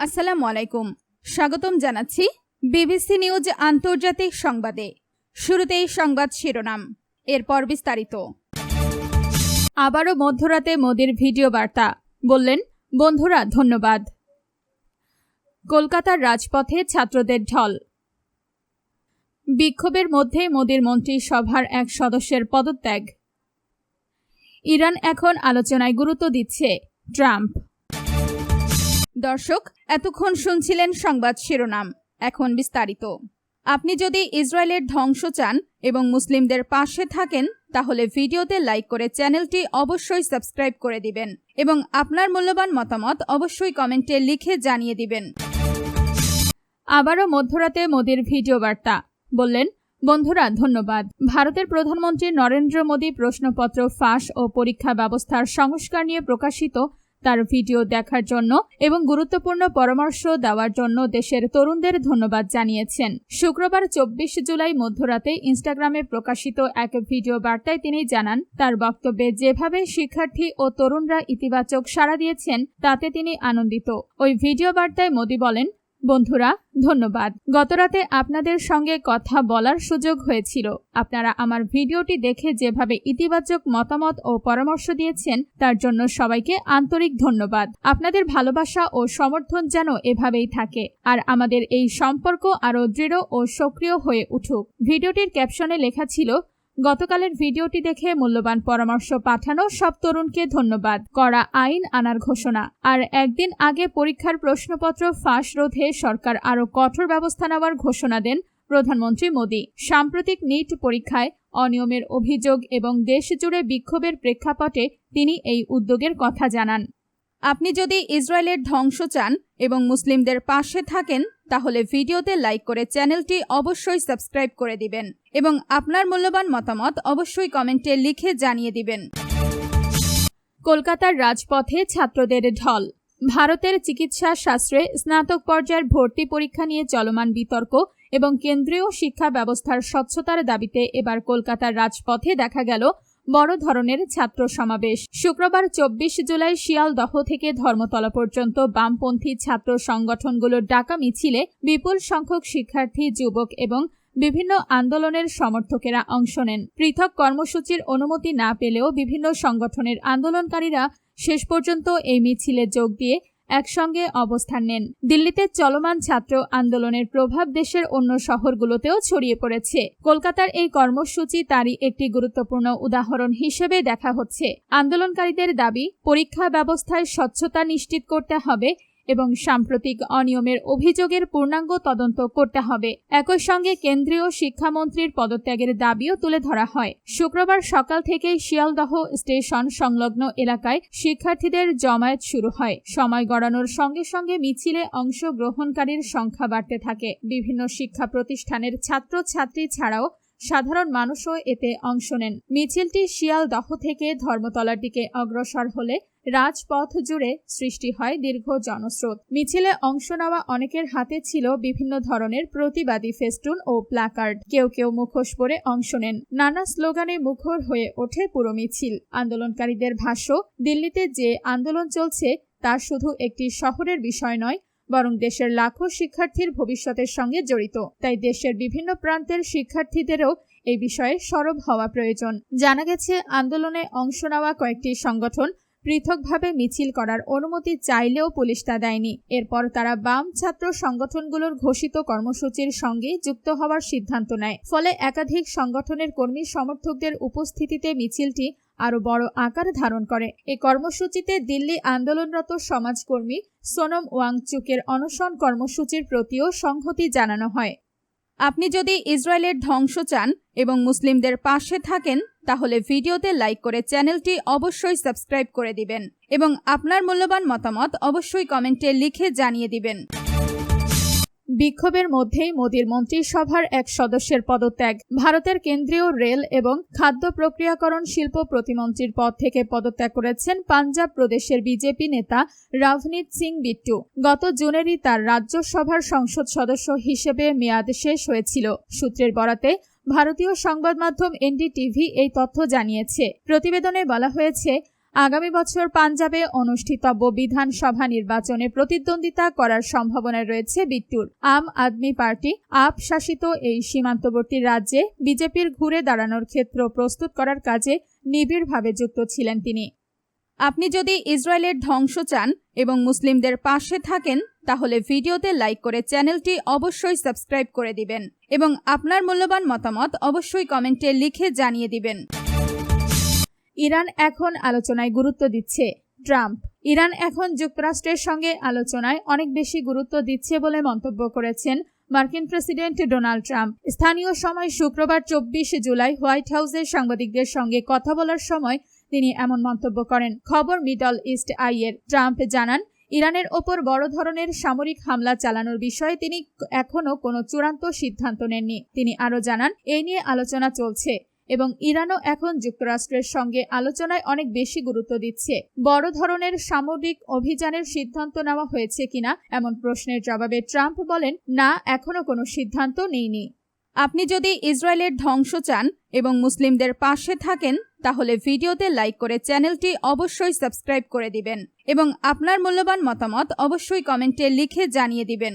আসসালামু আলাইকুম। স্বাগতম জানাচ্ছি বিবিসি নিউজ আন্তর্জাতিক সংবাদে। শুরুতেই সংবাদ শিরোনাম, এরপর বিস্তারিত। আবারও মধ্যরাতে মোদির ভিডিও বার্তা, বললেন বন্ধুরা ধন্যবাদ। কলকাতার রাজপথে ছাত্রদের ঢল। বিক্ষোভের মধ্যে মোদির মন্ত্রিসভার এক সদস্যের পদত্যাগ। ইরান এখন আলোচনায় গুরুত্ব দিচ্ছে, ট্রাম্প। দর্শক, এতক্ষণ শুনছিলেন সংবাদ শিরোনাম, এখন বিস্তারিত। আপনি যদি ইসরায়েলের ধ্বংস চান এবং মুসলিমদের পাশে থাকেন, তাহলে ভিডিওতে লাইক করে চ্যানেলটি অবশ্যই সাবস্ক্রাইব করে দিবেন এবং আপনার মূল্যবান মতামত অবশ্যই কমেন্টে লিখে জানিয়ে দিবেন। আবারও মধ্যরাতে মোদির ভিডিও বার্তা, বললেন বন্ধুরা ধন্যবাদ। ভারতের প্রধানমন্ত্রী নরেন্দ্র মোদী প্রশ্নপত্র ফাঁস ও পরীক্ষা ব্যবস্থার সংস্কার নিয়ে প্রকাশিত তার ভিডিও দেখার জন্য এবং গুরুত্বপূর্ণ পরামর্শ দেওয়ার জন্য দেশের তরুণদের ধন্যবাদ জানিয়েছেন। শুক্রবার 24 জুলাই মধ্যরাতে ইনস্টাগ্রামে প্রকাশিত এক ভিডিও বার্তায় তিনি জানান, তার বক্তব্যে যেভাবে শিক্ষার্থী ও তরুণরা ইতিবাচক সাড়া দিয়েছেন তাতে তিনি আনন্দিত। ওই ভিডিও বার্তায় মোদী বলেন, বন্ধুরা ধন্যবাদ। গতরাতে আপনাদের সঙ্গে কথা বলার সুযোগ হয়েছিল। আপনারা আমার ভিডিওটি দেখে যেভাবে ইতিবাচক মতামত ও পরামর্শ দিয়েছেন তার জন্য সবাইকে আন্তরিক ধন্যবাদ। আপনাদের ভালোবাসা ও সমর্থন যেন এভাবেই থাকে আর আমাদের এই সম্পর্ক আরও দৃঢ় ও সক্রিয় হয়ে উঠুক। ভিডিওটির ক্যাপশনে লেখা ছিল, গতকালের ভিডিওটি দেখে মূল্যবান পরামর্শ পাঠানো সব তরুণকে ধন্যবাদ। কড়া আইন আনার ঘোষণা। আর একদিন আগে পরীক্ষার প্রশ্নপত্র ফাঁস রোধে সরকার আরও কঠোর ব্যবস্থা নেওয়ার ঘোষণা দেন প্রধানমন্ত্রী মোদী। সাম্প্রতিক নিট পরীক্ষায় অনিয়মের অভিযোগ এবং দেশজুড়ে বিক্ষোভের প্রেক্ষাপটে তিনি এই উদ্যোগের কথা জানান। আপনি যদি ইসরায়েলের ধ্বংস চান এবং মুসলিমদের পাশে থাকেন, তাহলে ভিডিওতে লাইক করে চ্যানেলটি অবশ্যই সাবস্ক্রাইব করে দিবেন এবং আপনার মূল্যবান মতামত অবশ্যই কমেন্টে লিখে জানিয়ে দিবেন। কলকাতার রাজপথে ছাত্রদের ঢল। ভারতের চিকিৎসা শাস্ত্রে স্নাতক পর্যায়ের ভর্তি পরীক্ষা নিয়ে চলমান বিতর্ক এবং কেন্দ্রীয় শিক্ষা ব্যবস্থার স্বচ্ছতার দাবিতে এবার কলকাতার রাজপথে দেখা গেল বড় ধরনের ছাত্র সমাবেশ। শুক্রবার 24 জুলাই শিয়ালদহ থেকে ধর্মতলা পর্যন্ত বামপন্থী ছাত্র সংগঠনগুলোর ডাকা মিছিলে বিপুল সংখ্যক শিক্ষার্থী, যুবক এবং বিভিন্ন আন্দোলনের সমর্থকেরা অংশ নেন। পৃথক কর্মসূচির অনুমতি না পেলেও বিভিন্ন সংগঠনের আন্দোলনকারীরা শেষ পর্যন্ত এই মিছিলে যোগ দিয়ে একসঙ্গে অবস্থান নেন। দিল্লিতে চলমান ছাত্র আন্দোলনের প্রভাব দেশের অন্য শহরগুলোতেও ছড়িয়ে পড়েছে। কলকাতার এই কর্মসূচি তারই একটি গুরুত্বপূর্ণ উদাহরণ হিসেবে দেখা হচ্ছে। আন্দোলনকারীদের দাবি, পরীক্ষা ব্যবস্থায় স্বচ্ছতা নিশ্চিত করতে হবে এবং সাম্প্রতিক অনিয়মের অভিযোগের পূর্ণাঙ্গ তদন্ত করতে হবে। একই সঙ্গে কেন্দ্রীয় শিক্ষামন্ত্রীর পদত্যাগের দাবিও তুলে ধরা হয়। শুক্রবার সকাল থেকেই শিয়ালদহ স্টেশন সংলগ্ন এলাকায় শিক্ষার্থীদের জমায়েত শুরু হয়। সময় গড়ানোর সঙ্গে সঙ্গে মিছিলে অংশগ্রহণকারীর সংখ্যা বাড়তে থাকে। বিভিন্ন শিক্ষা প্রতিষ্ঠানের ছাত্রছাত্রী ছাড়াও সাধারণ মানুষও এতে অংশ নেন। মিছিলটি শিয়ালদহ থেকে ধর্মতলার দিকে অগ্রসর হলে রাজপথ জুড়ে সৃষ্টি হয় দীর্ঘ জনস্রোত। মিছিলে অংশ নেওয়া অনেকের হাতে ছিল বিভিন্ন ধরনের প্রতিবাদী ফেস্টুন ও প্ল্যাকার্ড। কেউ কেউ মুখোশ পরে অংশ নেন। নানা স্লোগানে মুখর হয়ে ওঠে পুরো মিছিল। আন্দোলনকারীদের ভাষ্য, দিল্লিতে যে আন্দোলন চলছে তা শুধু একটি শহরের বিষয় নয়, বরং দেশের লাখো শিক্ষার্থীর ভবিষ্যতের সঙ্গে জড়িত। তাই দেশের বিভিন্ন প্রান্তের শিক্ষার্থীদেরও এই বিষয়ে সরব হওয়া প্রয়োজন। জানা গেছে, আন্দোলনে অংশ নেওয়া কয়েকটি সংগঠন পৃথকভাবে মিছিল করার অনুমতি চাইলেও পুলিশ তা দেয়নি। এরপর তারা বাম ছাত্র সংগঠনগুলোর ঘোষিত কর্মসূচির সঙ্গে যুক্ত হওয়ার সিদ্ধান্ত নেয়। ফলে একাধিক সংগঠনের কর্মী সমর্থকদের উপস্থিতিতে মিছিলটি আরও বড় আকার ধারণ করে। এই কর্মসূচিতে দিল্লি আন্দোলনরত সমাজকর্মী সোনম ওয়াংচুকের অনশন কর্মসূচির প্রতিও সংহতি জানানো হয়। আপনি যদি ইসরায়েলের ধ্বংস চান এবং মুসলিমদের পাশে থাকেন, তাহলে ভিডিওতে লাইক করে চ্যানেলটি অবশ্যই সাবস্ক্রাইব করে দিবেন এবং আপনার মূল্যবান মতামত অবশ্যই কমেন্টে লিখে জানিয়ে দিবেন। বিক্ষোভের মধ্যেই মোদীর মন্ত্রিসভার এক সদস্যের পদত্যাগ। ভারতের কেন্দ্রীয় রেল এবং খাদ্য প্রক্রিয়াকরণ শিল্প প্রতিমন্ত্রীর পদ থেকে পদত্যাগ করেছেন পাঞ্জাব প্রদেশের বিজেপি নেতা রাভনীত সিং বিট্টু। গত জুনেরই তার রাজ্যসভার সংসদ সদস্য হিসেবে মেয়াদ শেষ হয়েছিল। সূত্রের বরাতে ভারতীয় সংবাদ মাধ্যম এনডিটিভি এই তথ্য জানিয়েছে। প্রতিবেদনে বলা হয়েছে, আগামী বছর পাঞ্জাবে অনুষ্ঠিতব্য বিধানসভা নির্বাচনে প্রতিদ্বন্দ্বিতা করার সম্ভাবনা রয়েছে বিট্টুর। আম আদমি পার্টি আপ শাসিত এই সীমান্তবর্তী রাজ্যে বিজেপির ঘুরে দাঁড়ানোর ক্ষেত্র প্রস্তুত করার কাজে নিবিড়ভাবে যুক্ত ছিলেন তিনি। আপনি যদি ইসরায়েলের ধ্বংস চান এবং মুসলিমদের পাশে থাকেন তাহলে ভিডিওতে লাইক করে চ্যানেলটি অবশ্যই সাবস্ক্রাইব করে দিবেন এবং আপনার মূল্যবান মতামত অবশ্যই কমেন্টে লিখে জানিয়ে দিবেন। ইরান এখন আলোচনায় গুরুত্ব দিচ্ছে। ট্রাম্প ইরান এখন যুক্তরাষ্ট্রের সঙ্গে আলোচনায় অনেক বেশি গুরুত্ব দিচ্ছে বলে মন্তব্য করেছেন মার্কিন প্রেসিডেন্ট ডোনাল্ড ট্রাম্প। স্থানীয় সময় শুক্রবার 24 জুলাই হোয়াইট হাউসে সাংবাদিকদের সঙ্গে কথা বলার সময় তিনি এমন মন্তব্য করেন। খবর মিডল ইস্ট আইয়ের। ট্রাম্প জানান, ইরানের ওপর বড় ধরনের সামরিক হামলা চালানোর বিষয়ে তিনি এখনও কোনো চূড়ান্ত সিদ্ধান্ত নেননি। তিনি আরও জানান, এই নিয়ে আলোচনা চলছে এবং ইরানও এখন যুক্তরাষ্ট্রের সঙ্গে আলোচনায় অনেক বেশি গুরুত্ব দিচ্ছে। বড় ধরনের সামরিক অভিযানের সিদ্ধান্ত নেওয়া হয়েছে কিনা এমন প্রশ্নের জবাবে ট্রাম্প বলেন, না, এখনো কোনো সিদ্ধান্ত নেইনি। আপনি যদি ইসরায়েলের ধ্বংস চান এবং মুসলিমদের পাশে থাকেন তাহলে ভিডিওতে লাইক করে চ্যানেলটি অবশ্যই সাবস্ক্রাইব করে দিবেন এবং আপনার মূল্যবান মতামত অবশ্যই কমেন্টে লিখে জানিয়ে দিবেন।